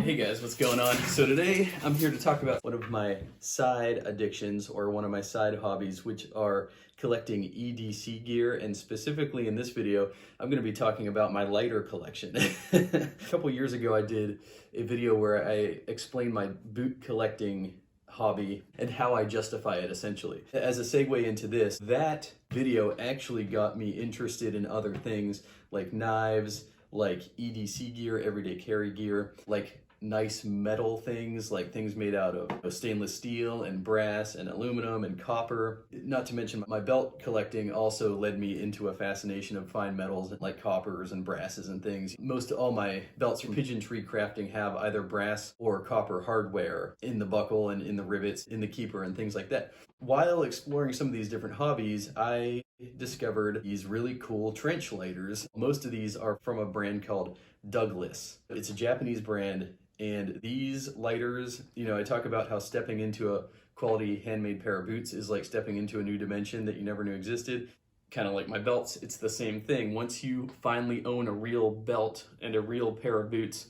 Hey guys, what's going on? So today I'm here to talk about one of my side addictions, or one of my side hobbies, which are collecting EDC gear, and specifically in this video I'm going to be talking about my lighter collection. A couple years ago I did a video where I explained my boot collecting hobby and how I justify it, essentially. As a segue into this, that video actually got me interested in other things like knives, like EDC gear, everyday carry gear, like nice metal things, like things made out of stainless steel and brass and aluminum and copper. Not to mention my belt collecting also led me into a fascination of fine metals like coppers and brasses and things. Most all my belts from Pigeon Tree Crafting have either brass or copper hardware in the buckle and in the rivets, in the keeper and things like that. While exploring some of these different hobbies, I discovered these really cool trench lighters. Most of these are from a brand called Douglas. It's a Japanese brand. And these lighters, you know, I talk about how stepping into a quality handmade pair of boots is like stepping into a new dimension that you never knew existed. Kind of like my belts, it's the same thing. Once you finally own a real belt and a real pair of boots,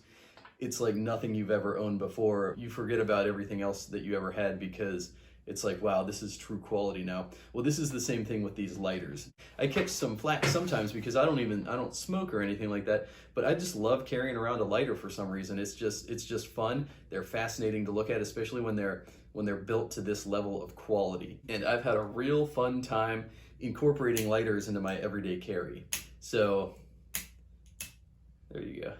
it's like nothing you've ever owned before. You forget about everything else that you ever had because it's like, wow, this is true quality now. Well, this is the same thing with these lighters. I catch some flack sometimes because I don't smoke or anything like that, but I just love carrying around a lighter for some reason. It's just fun. They're fascinating to look at, especially when they're built to this level of quality. And I've had a real fun time incorporating lighters into my everyday carry. So there you go.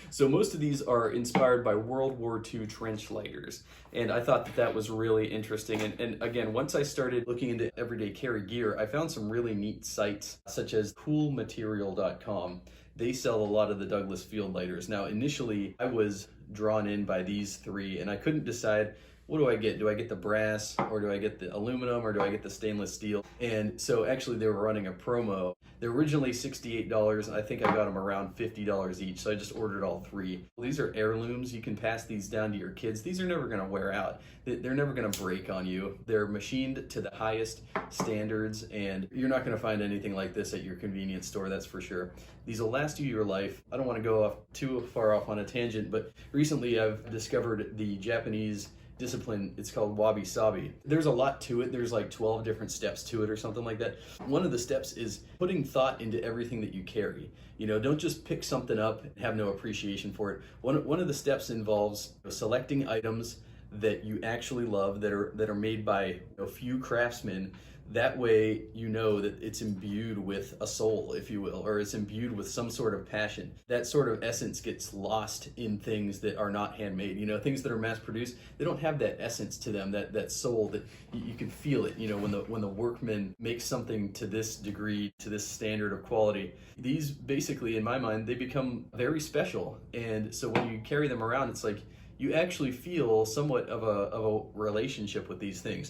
So most of these are inspired by World War II trench lighters, and I thought that was really interesting. And again, once I started looking into everyday carry gear, I found some really neat sites such as coolmaterial.com. They sell a lot of the Douglas field lighters. Now initially I was drawn in by these three and I couldn't decide, what do I get? Do I get the brass, or do I get the aluminum, or do I get the stainless steel? And so actually they were running a promo. They're originally $68, and I think I got them around $50 each, so I just ordered all three. These are heirlooms. You can pass these down to your kids. These are never gonna wear out. They're never gonna break on you. They're machined to the highest standards, and you're not gonna find anything like this at your convenience store, that's for sure. These will last you your life. I don't wanna go off too far off on a tangent, but recently I've discovered the Japanese discipline. It's called wabi-sabi. There's a lot to it. There's like 12 different steps to it or something like that. One of the steps is putting thought into everything that you carry. You know, don't just pick something up and have no appreciation for it. One of the steps involves selecting items that you actually love, that are made by a few craftsmen. That way you know that it's imbued with a soul, if you will, or it's imbued with some sort of passion. That sort of essence gets lost in things that are not handmade. You know, things that are mass produced, they don't have that essence to them, that soul that you can feel it. You know, when the workman makes something to this degree, to this standard of quality, these basically, in my mind, they become very special. And so when you carry them around, it's like you actually feel somewhat of a relationship with these things.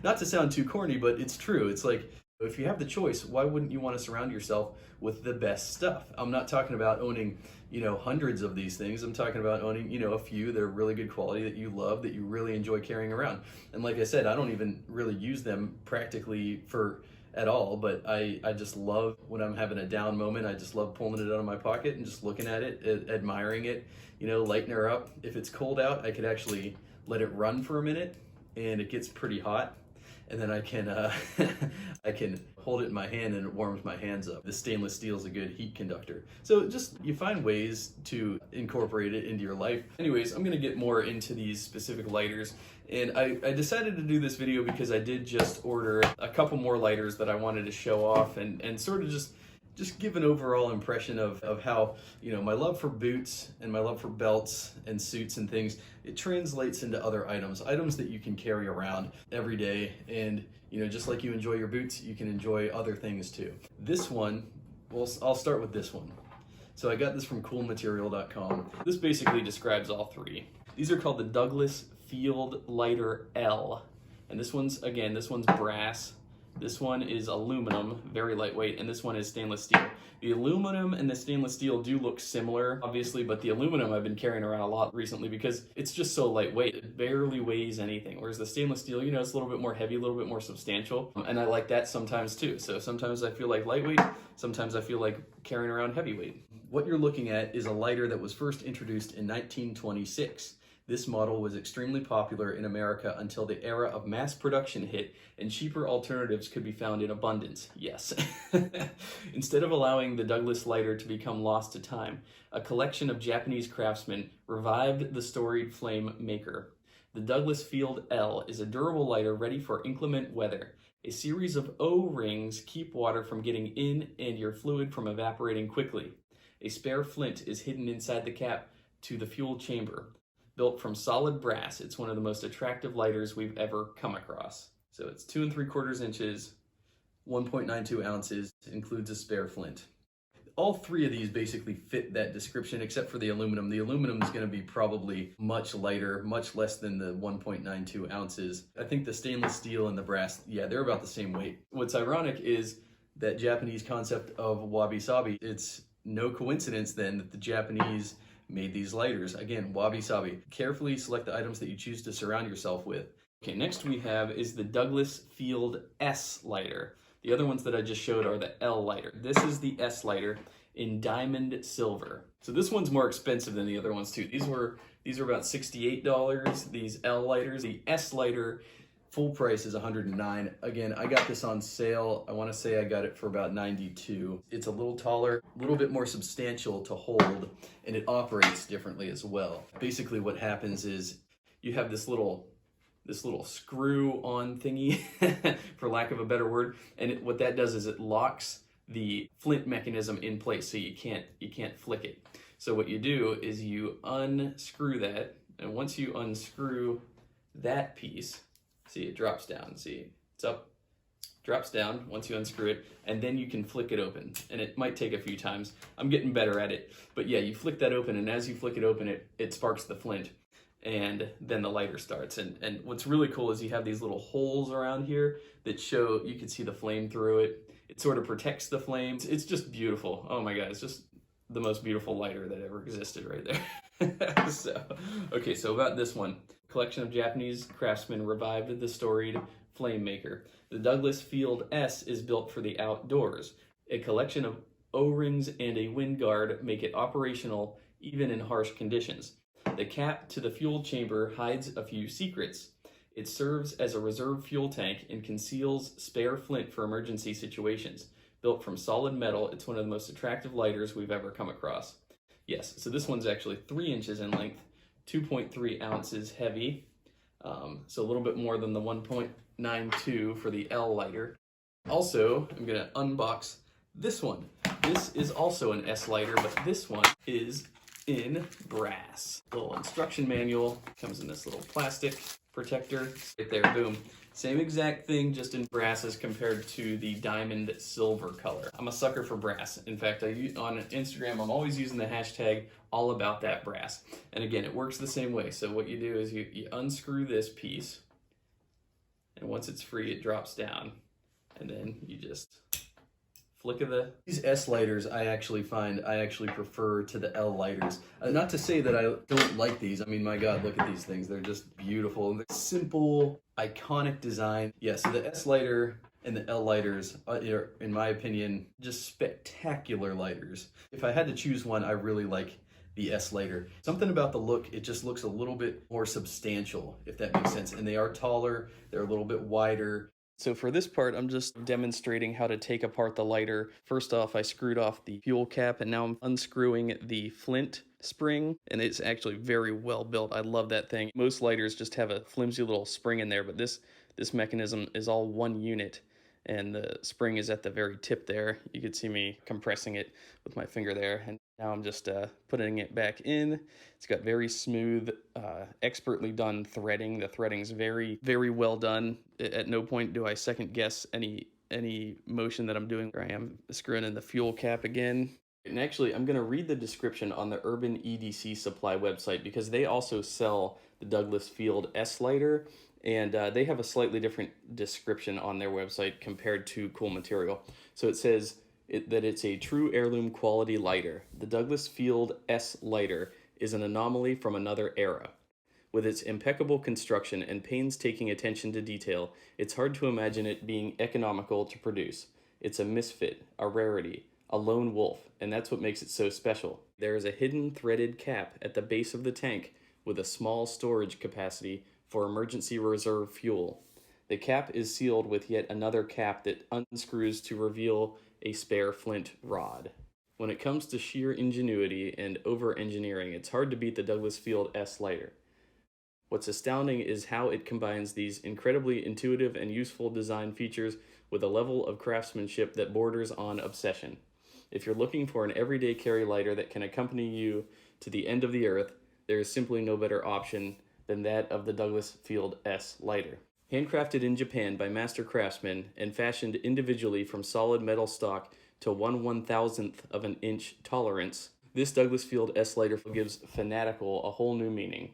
Not to sound too corny, but it's true. It's like, if you have the choice, why wouldn't you want to surround yourself with the best stuff? I'm not talking about owning, you know, hundreds of these things. I'm talking about owning, you know, a few that are really good quality, that you love, that you really enjoy carrying around. And like I said, I don't even really use them practically at all, but I just love when I'm having a down moment. I just love pulling it out of my pocket and just looking at it, admiring it, you know, lighting her up. If it's cold out, I could actually let it run for a minute and it gets pretty hot. And then I can I can hold it in my hand and it warms my hands up. The stainless steel is a good heat conductor. So just, you find ways to incorporate it into your life. Anyways, I'm gonna get more into these specific lighters. And I decided to do this video because I did just order a couple more lighters that I wanted to show off and sort of just give an overall impression of how, you know, my love for boots and my love for belts and suits and things, it translates into other items that you can carry around every day. And, you know, just like you enjoy your boots, you can enjoy other things too. This one, well, I'll start with this one. So I got this from coolmaterial.com. This basically describes all three. These are called the Douglas Field Lighter L. And this one's brass. This one is aluminum, very lightweight, and this one is stainless steel. The aluminum and the stainless steel do look similar, obviously, but the aluminum I've been carrying around a lot recently because it's just so lightweight. It barely weighs anything, whereas the stainless steel, you know, it's a little bit more heavy, a little bit more substantial, and I like that sometimes too. So sometimes I feel like lightweight, sometimes I feel like carrying around heavyweight. What you're looking at is a lighter that was first introduced in 1926. This model was extremely popular in America until the era of mass production hit and cheaper alternatives could be found in abundance. Yes. Instead of allowing the Douglas lighter to become lost to time, a collection of Japanese craftsmen revived the storied flame maker. The Douglas Field L is a durable lighter ready for inclement weather. A series of O-rings keep water from getting in and your fluid from evaporating quickly. A spare flint is hidden inside the cap to the fuel chamber. Built from solid brass, it's one of the most attractive lighters we've ever come across. So it's 2 3/4 inches, 1.92 ounces, includes a spare flint. All three of these basically fit that description except for the aluminum. The aluminum is going to be probably much lighter, much less than the 1.92 ounces. I think the stainless steel and the brass, yeah, they're about the same weight. What's ironic is that Japanese concept of wabi-sabi. It's no coincidence then that the Japanese made these lighters. Again, wabi-sabi. Carefully select the items that you choose to surround yourself with. Okay, next we have is the Douglas Field S lighter. The other ones that I just showed are the L lighter. This is the S lighter in diamond silver. So this one's more expensive than the other ones too. These were about $68, these L lighters. The S lighter, full price is $109. Again, I got this on sale. I want to say I got it for about $92. It's a little taller, a little bit more substantial to hold, and it operates differently as well. Basically what happens is you have this little screw-on thingy, for lack of a better word, and what that does is it locks the flint mechanism in place, so you can't flick it. So what you do is you unscrew that, and once you unscrew that piece, see, it drops down. See, it's up, drops down once you unscrew it, and then you can flick it open. And it might take a few times. I'm getting better at it. But yeah, you flick that open, and as you flick it open, it sparks the flint, and then the lighter starts. And what's really cool is you have these little holes around here that show, you can see the flame through it. It sort of protects the flames. It's just beautiful. Oh my God, it's just the most beautiful lighter that ever existed right there. So about this one. Collection of Japanese craftsmen revived the storied flame maker. The Douglas Field S is built for the outdoors. A collection of O-rings and a wind guard make it operational even in harsh conditions. The cap to the fuel chamber hides a few secrets. It serves as a reserve fuel tank and conceals spare flint for emergency situations. Built from solid metal, it's one of the most attractive lighters we've ever come across. Yes, so this one's actually 3 inches in length, 2.3 ounces heavy, so a little bit more than the 1.92 for the L lighter. Also, I'm going to unbox this one. This is also an S lighter, but this one is in brass. Little instruction manual, comes in this little plastic protector. Right there, boom. Same exact thing, just in brass as compared to the diamond silver color. I'm a sucker for brass. In fact, on Instagram, I'm always using the hashtag #AllAboutThatBrass. And again, it works the same way. So what you do is you unscrew this piece, and once it's free, it drops down. And then you just flick of these S lighters, I actually prefer to the L lighters. Not to say that I don't like these. I mean, my God, look at these things. They're just beautiful. They're simple, iconic design. Yeah, so the S lighter and the L lighters are, in my opinion, just spectacular lighters. If I had to choose one, I really like the S lighter. Something about the look, it just looks a little bit more substantial, if that makes sense. And they are taller, they're a little bit wider. So for this part, I'm just demonstrating how to take apart the lighter. First off, I screwed off the fuel cap, and now I'm unscrewing the flint spring, and it's actually very well built. I love that thing. Most lighters just have a flimsy little spring in there, but this mechanism is all one unit, and the spring is at the very tip there. You could see me compressing it with my finger there, and now I'm just putting it back in. It's got very smooth, expertly done threading. The threading's very, very well done. At no point do I second guess any motion that I'm doing. Here I am screwing in the fuel cap again. And actually, I'm going to read the description on the Urban EDC Supply website, because they also sell the Douglas Field S lighter, and they have a slightly different description on their website compared to Cool Material. So it says that it's a true heirloom quality lighter. The Douglas Field S lighter is an anomaly from another era. With its impeccable construction and painstaking attention to detail, it's hard to imagine it being economical to produce. It's a misfit, a rarity, a lone wolf, and that's what makes it so special. There is a hidden threaded cap at the base of the tank with a small storage capacity for emergency reserve fuel. The cap is sealed with yet another cap that unscrews to reveal a spare flint rod. When it comes to sheer ingenuity and over-engineering, it's hard to beat the Douglas Field S lighter. What's astounding is how it combines these incredibly intuitive and useful design features with a level of craftsmanship that borders on obsession. If you're looking for an everyday carry lighter that can accompany you to the end of the earth, there is simply no better option than that of the Douglas Field S lighter. Handcrafted in Japan by master craftsmen and fashioned individually from solid metal stock to 1/1000th of an inch tolerance, this Douglas Field S lighter gives fanatical a whole new meaning.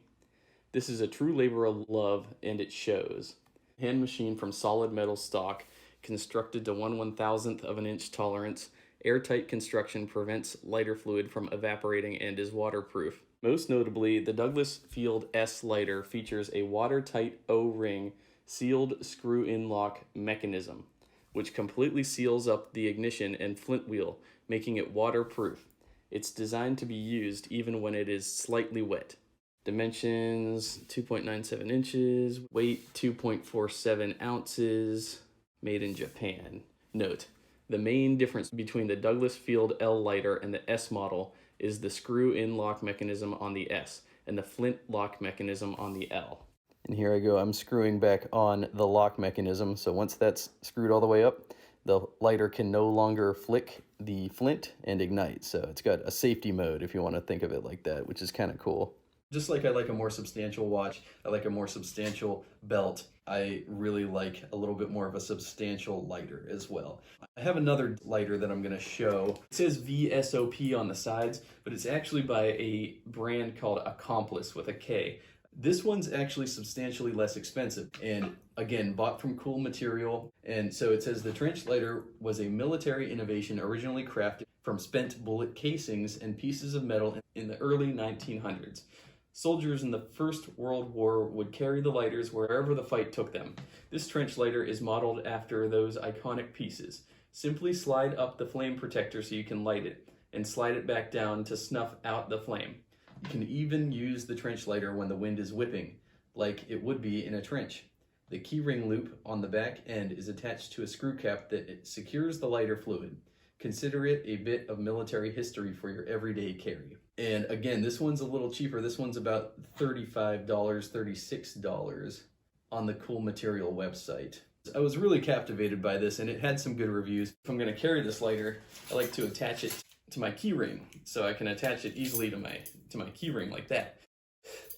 This is a true labor of love, and it shows. Hand machined from solid metal stock, constructed to 1/1000th of an inch tolerance, airtight construction prevents lighter fluid from evaporating and is waterproof. Most notably, the Douglas Field S lighter features a watertight O-ring sealed screw-in lock mechanism, which completely seals up the ignition and flint wheel, making it waterproof. It's designed to be used even when it is slightly wet. Dimensions 2.97 inches, weight 2.47 ounces, made in Japan. Note, the main difference between the Douglas Field L lighter and the S model is the screw-in lock mechanism on the S and the flint lock mechanism on the L. And here I go, I'm screwing back on the lock mechanism, so once that's screwed all the way up, the lighter can no longer flick the flint and ignite. So it's got a safety mode, if you want to think of it like that, which is kind of cool. Just like I like a more substantial watch, I like a more substantial belt, I really like a little bit more of a substantial lighter as well. I have another lighter that I'm going to show. It says VSOP on the sides, but it's actually by a brand called Accomplice with a K. This one's actually substantially less expensive, and again, bought from cool material. And so it says the trench lighter was a military innovation originally crafted from spent bullet casings and pieces of metal in the early 1900s. Soldiers in the First World War would carry the lighters wherever the fight took them. This trench lighter is modeled after those iconic pieces. Simply slide up the flame protector so you can light it, and slide it back down to snuff out the flame. You can even use the trench lighter when the wind is whipping, like it would be in a trench. The keyring loop on the back end is attached to a screw cap that secures the lighter fluid. Consider it a bit of military history for your everyday carry. And again, this one's a little cheaper. This one's about $35, $36 on the Cool Material website. I was really captivated by this, and it had some good reviews. If I'm going to carry this lighter, I like to attach it to my keyring, so I can attach it easily to my keyring like that.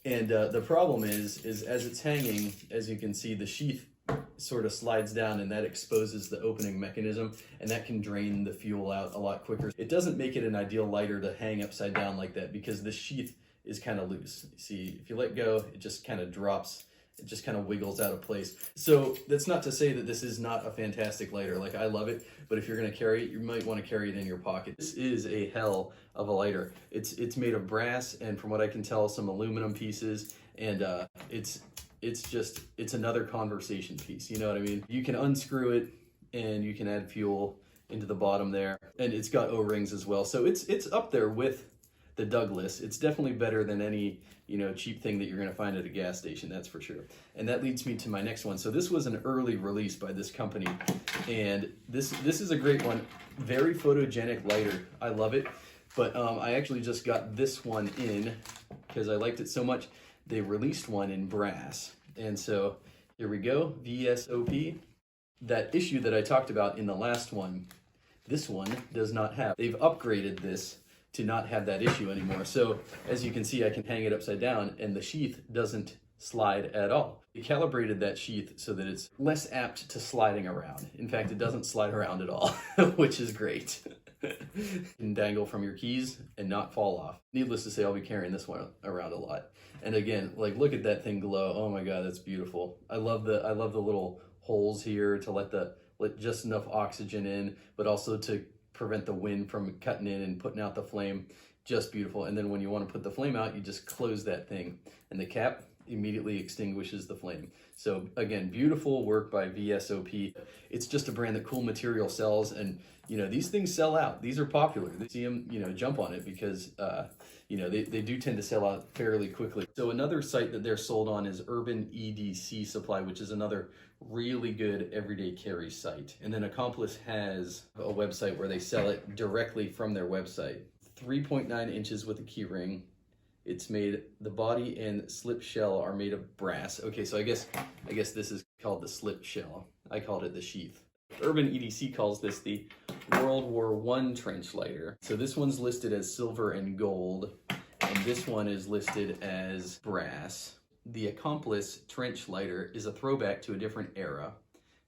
And the problem is as it's hanging, as you can see, the sheath sort of slides down, and that exposes the opening mechanism, and that can drain the fuel out a lot quicker. It doesn't make it an ideal lighter to hang upside down like that because the sheath is kind of loose. See, if you let go, it just kind of drops. It just kind of wiggles out of place. So that's not to say that this is not a fantastic lighter. Like, I love it, but if you're going to carry it, you might want to carry it in your pocket. This is a hell of a lighter. It's made of brass, and from what I can tell, some aluminum pieces, and it's another conversation piece, you know what I mean? You can unscrew it and you can add fuel into the bottom there, and it's got O-rings as well. So it's up there with the Douglas. It's definitely better than any, cheap thing that you're gonna find at a gas station, that's for sure. And that leads me to my next one. So this was an early release by this company, and this is a great one. Very photogenic lighter, I love it. But I actually just got this one in because I liked it so much. They released one in brass, and so here we go, VSOP. That issue that I talked about in the last one, this one does not have. They've upgraded this to not have that issue anymore. So as you can see, I can hang it upside down, and the sheath doesn't slide at all. They calibrated that sheath so that it's less apt to sliding around. In fact, it doesn't slide around at all, which is great. You can dangle from your keys and not fall off. Needless to say, I'll be carrying this one around a lot. And again, like, look at that thing glow. Oh my God, that's beautiful. I love the little holes here to let just enough oxygen in, but also to prevent the wind from cutting in and putting out the flame. Just beautiful. And then when you want to put the flame out, you just close that thing. And the cap immediately extinguishes the flame. So again, beautiful work by VSOP. It's just a brand that cool material sells, and you know, these things sell out. These are popular. They see them, you know, jump on it because you know, they do tend to sell out fairly quickly. So another site that they're sold on is Urban EDC Supply, which is another really good everyday carry site. And then Accomplice has a website where they sell it directly from their website. 3.9 inches with a key ring. It's made, the body and slip shell are made of brass. Okay, so I guess this is called the slip shell. I called it the sheath. Urban EDC calls this the World War I trench lighter. So this one's listed as silver and gold, and this one is listed as brass. The Accomplice trench lighter is a throwback to a different era,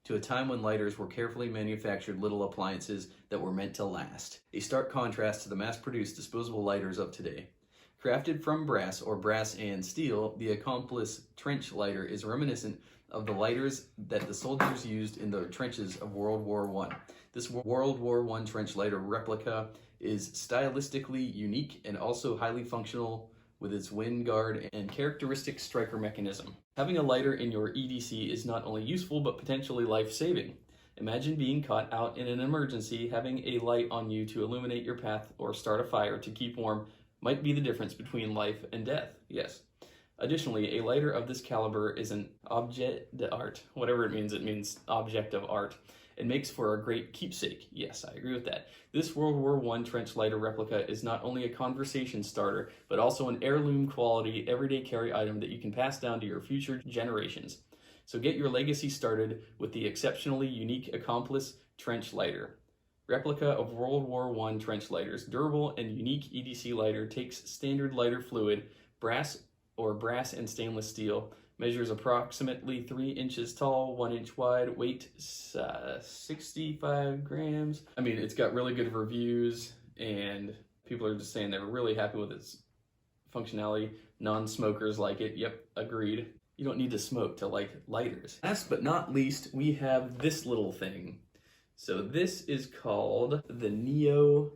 to a time when lighters were carefully manufactured little appliances that were meant to last. A stark contrast to the mass-produced disposable lighters of today. Crafted from brass or brass and steel, the Accomplice trench lighter is reminiscent of the lighters that the soldiers used in the trenches of World War I. This World War I trench lighter replica is stylistically unique and also highly functional with its wind guard and characteristic striker mechanism. Having a lighter in your EDC is not only useful but potentially life-saving. Imagine being caught out in an emergency. Having a light on you to illuminate your path or start a fire to keep warm might be the difference between life and death. Yes. Additionally, a lighter of this caliber is an objet d'art. Whatever it means object of art. It makes for a great keepsake. Yes, I agree with that. This World War I trench lighter replica is not only a conversation starter, but also an heirloom quality everyday carry item that you can pass down to your future generations. So get your legacy started with the exceptionally unique Accomplice trench lighter. Replica of World War I trench lighters. Durable and unique EDC lighter takes standard lighter fluid, brass and stainless steel, measures approximately 3 inches tall, 1 inch wide, weight 65 grams. I mean, it's got really good reviews, and people are just saying they're really happy with its functionality. Non-smokers like it. Yep, agreed. You don't need to smoke to like lighters. Last but not least, we have this little thing. So this is called the Neo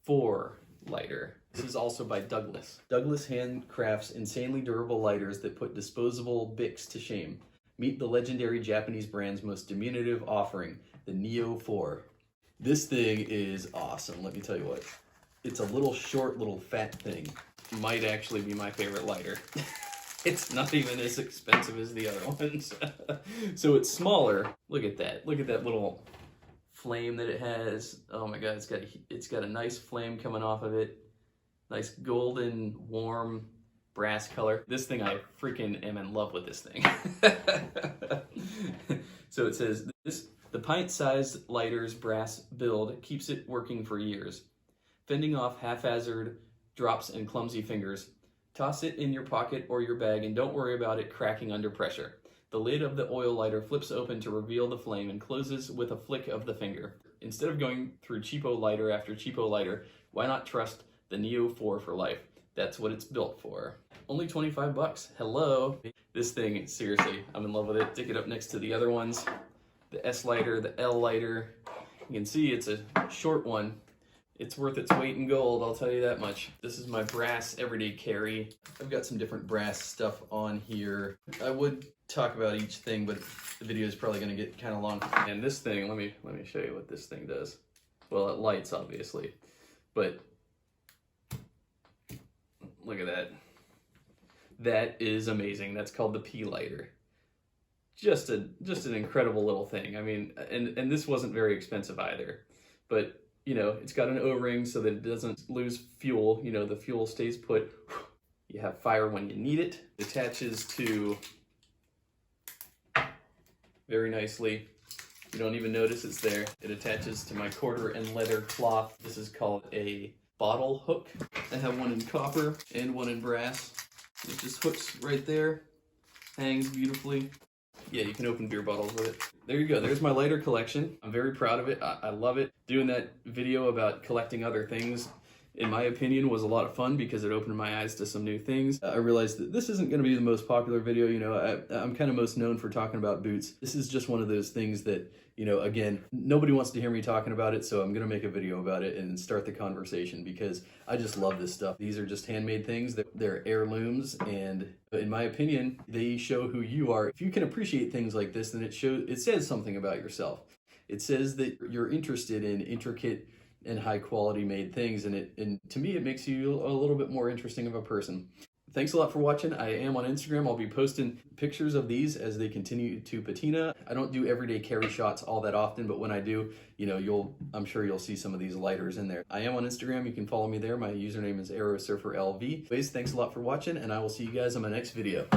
4 lighter. This is also by Douglas. Douglas handcrafts insanely durable lighters that put disposable Bics to shame. Meet the legendary Japanese brand's most diminutive offering, the Neo 4. This thing is awesome, let me tell you what. It's a little short, little fat thing. Might actually be my favorite lighter. It's not even as expensive as the other ones. So it's smaller. Look at that. Look at that little flame that it has. Oh my god, it's got a nice flame coming off of it. Nice golden, warm, brass color. This thing, I freaking am in love with this thing. So it says, the pint-sized lighter's brass build keeps it working for years. Fending off haphazard drops and clumsy fingers. Toss it in your pocket or your bag and don't worry about it cracking under pressure. The lid of the oil lighter flips open to reveal the flame and closes with a flick of the finger. Instead of going through cheapo lighter after cheapo lighter, why not trust the Neo 4 for life? That's what it's built for. Only 25 bucks. Hello. This thing, seriously, I'm in love with it. Stick it up next to the other ones. The S lighter, the L lighter. You can see it's a short one. It's worth its weight in gold, I'll tell you that much. This is my brass everyday carry. I've got some different brass stuff on here. I would talk about each thing, but the video is probably gonna get kind of long. And this thing, let me show you what this thing does. Well, it lights, obviously, but look at that. That is amazing. That's called the P lighter. Just an incredible little thing. I mean, and this wasn't very expensive either, but you know, it's got an O-ring so that it doesn't lose fuel. You know, the fuel stays put. You have fire when you need it. It attaches to very nicely. You don't even notice it's there. It attaches to my quarter and leather cloth. This is called a bottle hook. I have one in copper and one in brass. It just hooks right there, hangs beautifully. Yeah, you can open beer bottles with it. There you go, there's my lighter collection. I'm very proud of it, I love it. Doing that video about collecting other things in my opinion, was a lot of fun because it opened my eyes to some new things. I realized that this isn't going to be the most popular video. You know, I'm kind of most known for talking about boots. This is just one of those things that, you know, again, nobody wants to hear me talking about it, so I'm going to make a video about it and start the conversation because I just love this stuff. These are just handmade things. They're heirlooms, and in my opinion, they show who you are. If you can appreciate things like this, then it says something about yourself. It says that you're interested in intricate and high quality made things, and to me it makes you a little bit more interesting of a person. Thanks a lot for watching. I am on Instagram. I'll be posting pictures of these as they continue to patina. I don't do everyday carry shots all that often, but when I do, you know, I'm sure you'll see some of these lighters in there. I am on Instagram. You can follow me there. My username is AeroSurferLV. Anyways, thanks a lot for watching, and I will see you guys on my next video.